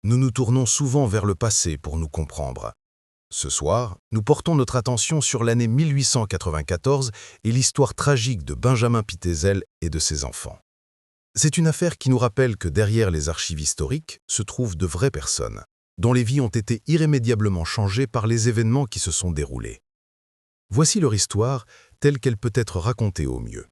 nous nous tournons souvent vers le passé pour nous comprendre. Ce soir, nous portons notre attention sur l'année 1894 et l'histoire tragique de Benjamin Pitezel et de ses enfants. C'est une affaire qui nous rappelle que derrière les archives historiques se trouvent de vraies personnes, dont les vies ont été irrémédiablement changées par les événements qui se sont déroulés. Voici leur histoire telle qu'elle peut être racontée au mieux.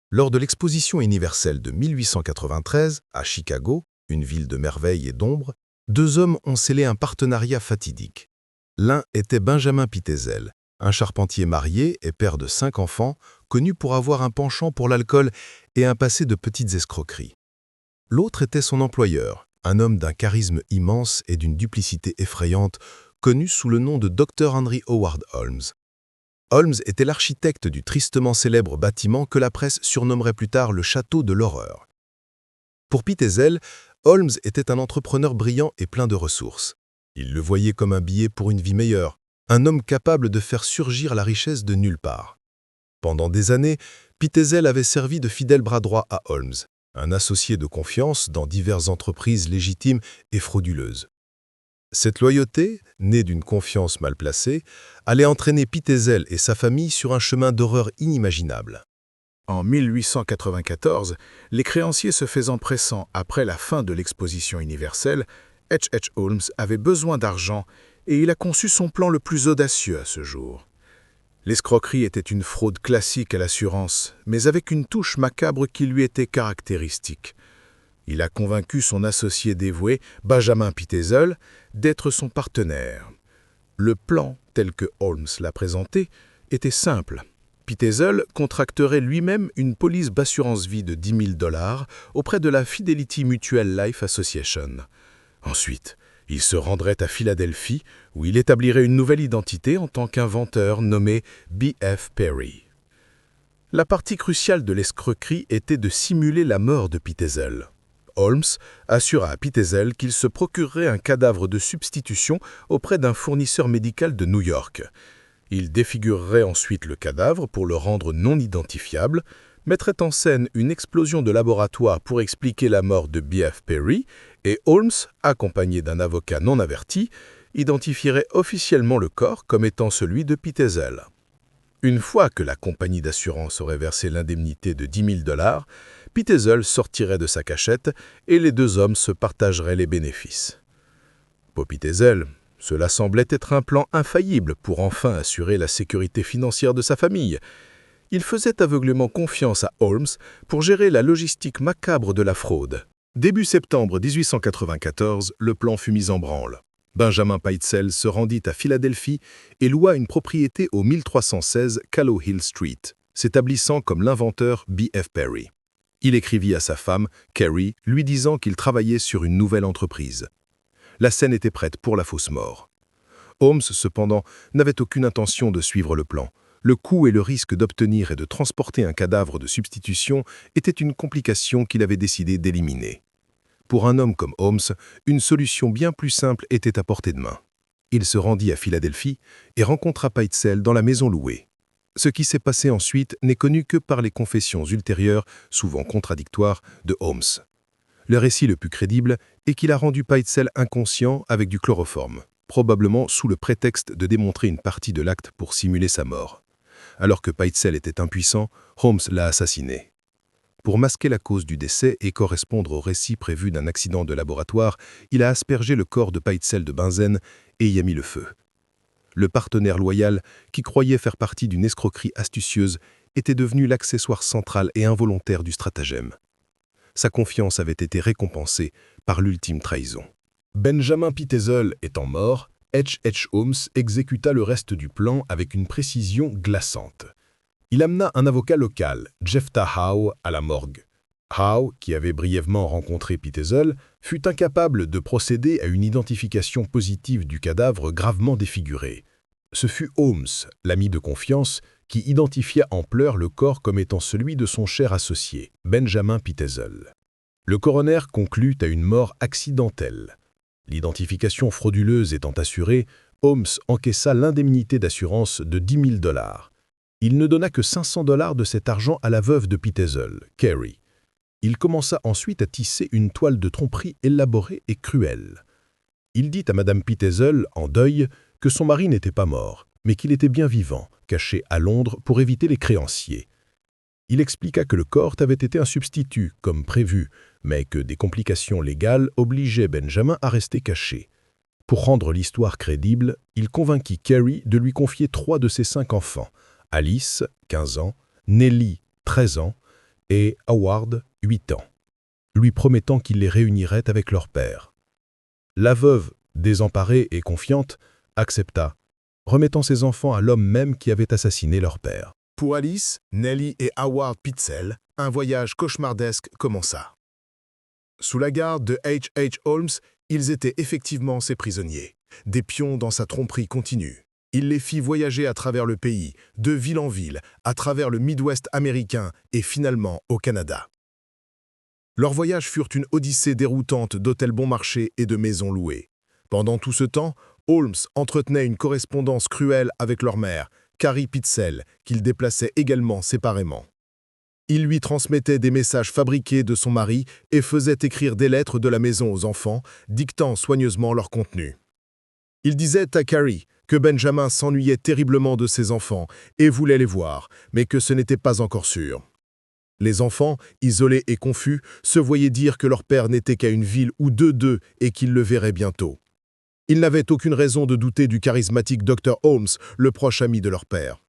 Lors de l'exposition universelle de 1893 à Chicago, une ville de merveilles et d'ombre, deux hommes ont scellé un partenariat fatidique. L'un était Benjamin Pitezel, un charpentier marié et père de 5 enfants, connu pour avoir un penchant pour l'alcool et un passé de petites escroqueries. L'autre était son employeur, un homme d'un charisme immense et d'une duplicité effrayante, connu sous le nom de Dr. Henry Howard Holmes. Holmes était l'architecte du tristement célèbre bâtiment que la presse surnommerait plus tard le Château de l'Horreur. Pour Pitezel, Holmes était un entrepreneur brillant et plein de ressources. Il le voyait comme un billet pour une vie meilleure, un homme capable de faire surgir la richesse de nulle part. Pendant des années, Pitezel avait servi de fidèle bras droit à Holmes, un associé de confiance dans diverses entreprises légitimes et frauduleuses. Cette loyauté, née d'une confiance mal placée, allait entraîner Pitezel et sa famille sur un chemin d'horreur inimaginable. En 1894, les créanciers se faisant pressants après la fin de l'exposition universelle, H. Holmes avait besoin d'argent et il a conçu son plan le plus audacieux à ce jour. L'escroquerie était une fraude classique à l'assurance, mais avec une touche macabre qui lui était caractéristique. Il a convaincu son associé dévoué, Benjamin Pitezel, d'être son partenaire. Le plan, tel que Holmes l'a présenté, était simple. Pitezel contracterait lui-même une police d'assurance-vie de $10 000 auprès de la Fidelity Mutual Life Association. Ensuite, il se rendrait à Philadelphie, où il établirait une nouvelle identité en tant qu'inventeur nommé B.F. Perry. La partie cruciale de l'escroquerie était de simuler la mort de Pitezel. Holmes assura à Pitezel qu'il se procurerait un cadavre de substitution auprès d'un fournisseur médical de New York. Il défigurerait ensuite le cadavre pour le rendre non identifiable, mettrait en scène une explosion de laboratoire pour expliquer la mort de B.F. Perry, et Holmes, accompagné d'un avocat non averti, identifierait officiellement le corps comme étant celui de Pitezel. Une fois que la compagnie d'assurance aurait versé l'indemnité de $10 000, Pitezel sortirait de sa cachette et les deux hommes se partageraient les bénéfices. Pour Pitezel, cela semblait être un plan infaillible pour enfin assurer la sécurité financière de sa famille. Il faisait aveuglément confiance à Holmes pour gérer la logistique macabre de la fraude. Début septembre 1894, le plan fut mis en branle. Benjamin Pitezel se rendit à Philadelphie et loua une propriété au 1316 Callow Hill Street, s'établissant comme l'inventeur B.F. Perry. Il écrivit à sa femme, Carrie, lui disant qu'il travaillait sur une nouvelle entreprise. La scène était prête pour la fausse mort. Holmes, cependant, n'avait aucune intention de suivre le plan. Le coût et le risque d'obtenir et de transporter un cadavre de substitution étaient une complication qu'il avait décidé d'éliminer. Pour un homme comme Holmes, une solution bien plus simple était à portée de main. Il se rendit à Philadelphie et rencontra Pitezel dans la maison louée. Ce qui s'est passé ensuite n'est connu que par les confessions ultérieures, souvent contradictoires, de Holmes. Le récit le plus crédible est qu'il a rendu Pitezel inconscient avec du chloroforme, probablement sous le prétexte de démontrer une partie de l'acte pour simuler sa mort. Alors que Pitezel était impuissant, Holmes l'a assassiné. Pour masquer la cause du décès et correspondre au récit prévu d'un accident de laboratoire, il a aspergé le corps de Pitezel de benzène et y a mis le feu. Le partenaire loyal, qui croyait faire partie d'une escroquerie astucieuse, était devenu l'accessoire central et involontaire du stratagème. Sa confiance avait été récompensée par l'ultime trahison. Benjamin Pitezel étant mort, H. Holmes exécuta le reste du plan avec une précision glaçante. Il amena un avocat local, Jephthah Howe, à la morgue. Howe, qui avait brièvement rencontré Pitezel, fut incapable de procéder à une identification positive du cadavre gravement défiguré. Ce fut Holmes, l'ami de confiance, qui identifia en pleurs le corps comme étant celui de son cher associé, Benjamin Pitezel. Le coroner conclut à une mort accidentelle. L'identification frauduleuse étant assurée, Holmes encaissa l'indemnité d'assurance de $10 000. Il ne donna que $500 de cet argent à la veuve de Pitezel, Carrie. Il commença ensuite à tisser une toile de tromperie élaborée et cruelle. Il dit à Madame Pitezel, en deuil, que son mari n'était pas mort, mais qu'il était bien vivant, caché à Londres pour éviter les créanciers. Il expliqua que le corps avait été un substitut, comme prévu, mais que des complications légales obligeaient Benjamin à rester caché. Pour rendre l'histoire crédible, il convainquit Carrie de lui confier 3 de ses 5 enfants, Alice, 15 ans, Nellie, 13 ans, et Howard, 8 ans, lui promettant qu'il les réunirait avec leur père. La veuve, désemparée et confiante, accepta, remettant ses enfants à l'homme même qui avait assassiné leur père. Pour Alice, Nellie et Howard Pitzel, un voyage cauchemardesque commença. Sous la garde de H. Holmes, ils étaient effectivement ses prisonniers, des pions dans sa tromperie continue. Il les fit voyager à travers le pays, de ville en ville, à travers le Midwest américain et finalement au Canada. Leurs voyages furent une odyssée déroutante d'hôtels bon marché et de maisons louées. Pendant tout ce temps, Holmes entretenait une correspondance cruelle avec leur mère, Carrie Pitzel, qu'il déplaçait également séparément. Il lui transmettait des messages fabriqués de son mari et faisait écrire des lettres de la maison aux enfants, dictant soigneusement leur contenu. Il disait à Carrie que Benjamin s'ennuyait terriblement de ses enfants et voulait les voir, mais que ce n'était pas encore sûr. Les enfants, isolés et confus, se voyaient dire que leur père n'était qu'à une ville ou deux d'eux et qu'ils le verraient bientôt. Ils n'avaient aucune raison de douter du charismatique Dr. Holmes, le proche ami de leur père.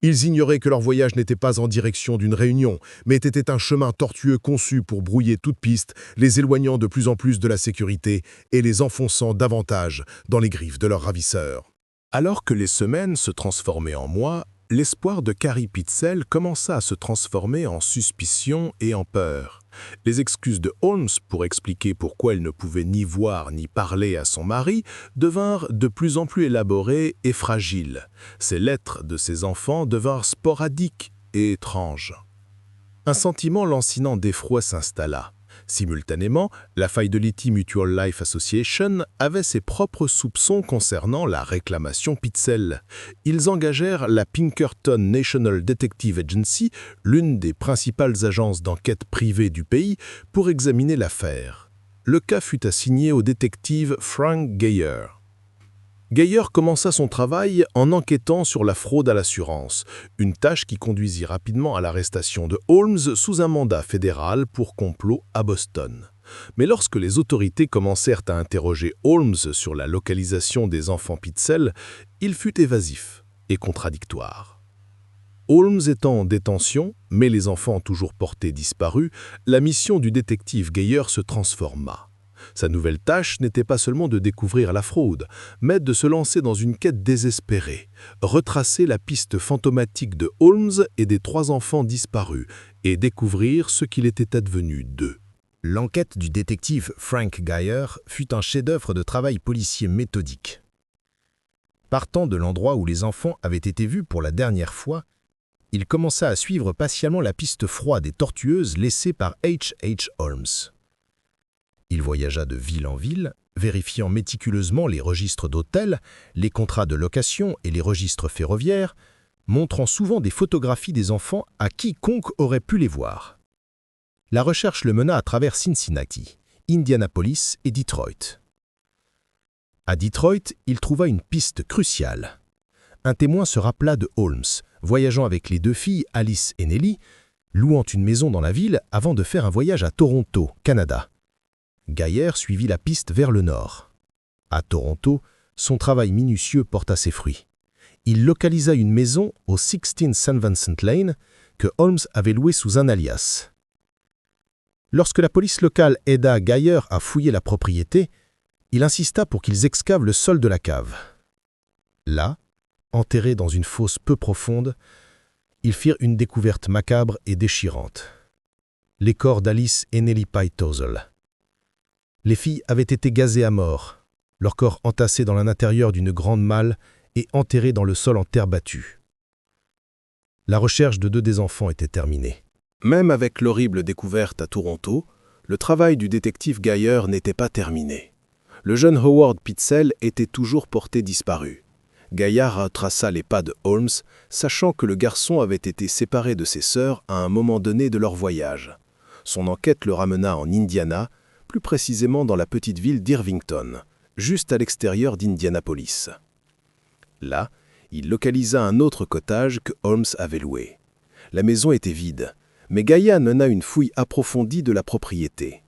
Ils ignoraient que leur voyage n'était pas en direction d'une réunion, mais était un chemin tortueux conçu pour brouiller toute piste, les éloignant de plus en plus de la sécurité et les enfonçant davantage dans les griffes de leurs ravisseurs. Alors que les semaines se transformaient en mois, l'espoir de Carrie Pitzel commença à se transformer en suspicion et en peur. Les excuses de Holmes pour expliquer pourquoi elle ne pouvait ni voir ni parler à son mari devinrent de plus en plus élaborées et fragiles. Ces lettres de ses enfants devinrent sporadiques et étranges. Un sentiment lancinant d'effroi s'installa. Simultanément, la Fidelity Mutual Life Association avait ses propres soupçons concernant la réclamation Pitzel. Ils engagèrent la Pinkerton National Detective Agency, l'une des principales agences d'enquête privées du pays, pour examiner l'affaire. Le cas fut assigné au détective Frank Geyer. Geyer commença son travail en enquêtant sur la fraude à l'assurance, une tâche qui conduisit rapidement à l'arrestation de Holmes sous un mandat fédéral pour complot à Boston. Mais lorsque les autorités commencèrent à interroger Holmes sur la localisation des enfants Pitzel, il fut évasif et contradictoire. Holmes étant en détention, mais les enfants toujours portés disparus, la mission du détective Geyer se transforma. Sa nouvelle tâche n'était pas seulement de découvrir la fraude, mais de se lancer dans une quête désespérée, retracer la piste fantomatique de Holmes et des 3 enfants disparus, et découvrir ce qu'il était advenu d'eux. L'enquête du détective Frank Geyer fut un chef-d'œuvre de travail policier méthodique. Partant de l'endroit où les enfants avaient été vus pour la dernière fois, il commença à suivre patiemment la piste froide et tortueuse laissée par H. Holmes. Il voyagea de ville en ville, vérifiant méticuleusement les registres d'hôtels, les contrats de location et les registres ferroviaires, montrant souvent des photographies des enfants à quiconque aurait pu les voir. La recherche le mena à travers Cincinnati, Indianapolis et Detroit. À Detroit, il trouva une piste cruciale. Un témoin se rappela de Holmes, voyageant avec les 2 filles Alice et Nellie, louant une maison dans la ville avant de faire un voyage à Toronto, Canada. Geyer suivit la piste vers le nord. À Toronto, son travail minutieux porta ses fruits. Il localisa une maison au 16 St. Vincent Lane que Holmes avait louée sous un alias. Lorsque la police locale aida Geyer à fouiller la propriété, il insista pour qu'ils excavent le sol de la cave. Là, enterrés dans une fosse peu profonde, ils firent une découverte macabre et déchirante. Les corps d'Alice et Nellie Pitezel. Les filles avaient été gazées à mort, leurs corps entassés dans l'intérieur d'une grande malle et enterrés dans le sol en terre battue. La recherche de 2 des enfants était terminée. Même avec l'horrible découverte à Toronto, le travail du détective Geyer n'était pas terminé. Le jeune Howard Pitzel était toujours porté disparu. Geyer retraça les pas de Holmes, sachant que le garçon avait été séparé de ses sœurs à un moment donné de leur voyage. Son enquête le ramena en Indiana, plus précisément dans la petite ville d'Irvington, juste à l'extérieur d'Indianapolis. Là, il localisa un autre cottage que Holmes avait loué. La maison était vide, mais Gaïa mena une fouille approfondie de la propriété.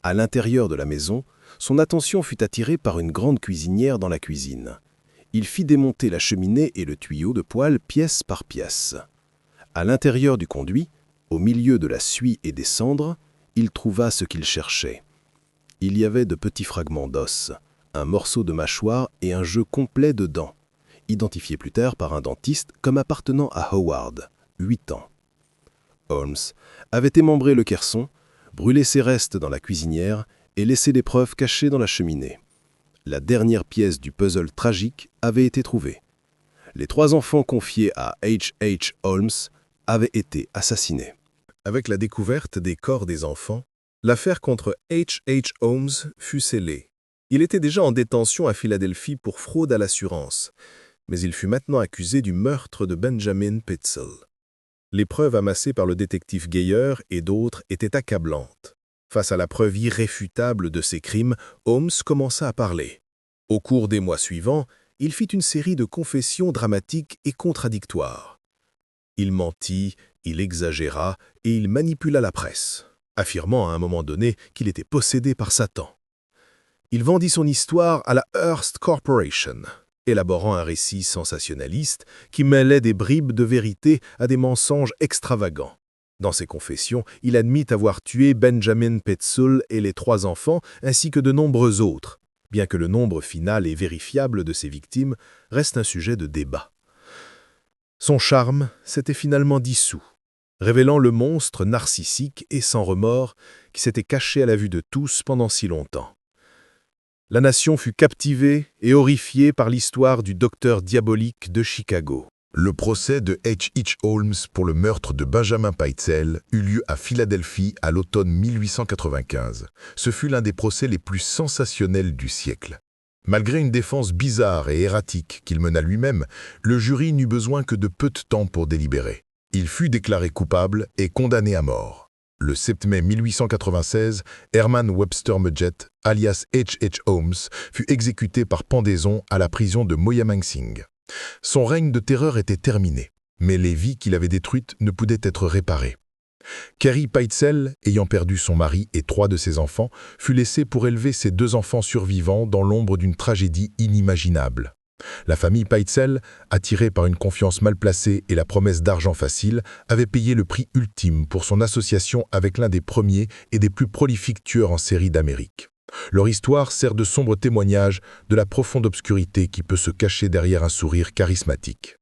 À l'intérieur de la maison, son attention fut attirée par une grande cuisinière dans la cuisine. Il fit démonter la cheminée et le tuyau de poêle pièce par pièce. À l'intérieur du conduit, au milieu de la suie et des cendres, il trouva ce qu'il cherchait. Il y avait de petits fragments d'os, un morceau de mâchoire et un jeu complet de dents, identifié plus tard par un dentiste comme appartenant à Howard, 8 ans. Holmes avait émembré le caisson, brûlé ses restes dans la cuisinière et laissé les preuves cachées dans la cheminée. La dernière pièce du puzzle tragique avait été trouvée. Les 3 enfants confiés à H.H. Holmes avaient été assassinés. Avec la découverte des corps des enfants, l'affaire contre H.H. Holmes fut scellée. Il était déjà en détention à Philadelphie pour fraude à l'assurance, mais il fut maintenant accusé du meurtre de Benjamin Pitzel. Les preuves amassées par le détective Geyer et d'autres étaient accablantes. Face à la preuve irréfutable de ces crimes, Holmes commença à parler. Au cours des mois suivants, il fit une série de confessions dramatiques et contradictoires. Il mentit, il exagéra et il manipula la presse, affirmant à un moment donné qu'il était possédé par Satan. Il vendit son histoire à la Hearst Corporation, élaborant un récit sensationnaliste qui mêlait des bribes de vérité à des mensonges extravagants. Dans ses confessions, il admit avoir tué Benjamin Pitzel et les 3 enfants, ainsi que de nombreux autres, bien que le nombre final et vérifiable de ses victimes reste un sujet de débat. Son charme s'était finalement dissous, révélant le monstre narcissique et sans remords qui s'était caché à la vue de tous pendant si longtemps. La nation fut captivée et horrifiée par l'histoire du docteur diabolique de Chicago. Le procès de H.H. Holmes pour le meurtre de Benjamin Pitzel eut lieu à Philadelphie à l'automne 1895. Ce fut l'un des procès les plus sensationnels du siècle. Malgré une défense bizarre et erratique qu'il mena lui-même, le jury n'eut besoin que de peu de temps pour délibérer. Il fut déclaré coupable et condamné à mort. Le 7 mai 1896, Herman Webster Mudgett, alias H.H. Holmes, fut exécuté par pendaison à la prison de Moyamensing. Son règne de terreur était terminé, mais les vies qu'il avait détruites ne pouvaient être réparées. Carrie Pitzel, ayant perdu son mari et 3 de ses enfants, fut laissée pour élever ses 2 enfants survivants dans l'ombre d'une tragédie inimaginable. La famille Pitzel, attirée par une confiance mal placée et la promesse d'argent facile, avait payé le prix ultime pour son association avec l'un des premiers et des plus prolifiques tueurs en série d'Amérique. Leur histoire sert de sombre témoignage de la profonde obscurité qui peut se cacher derrière un sourire charismatique.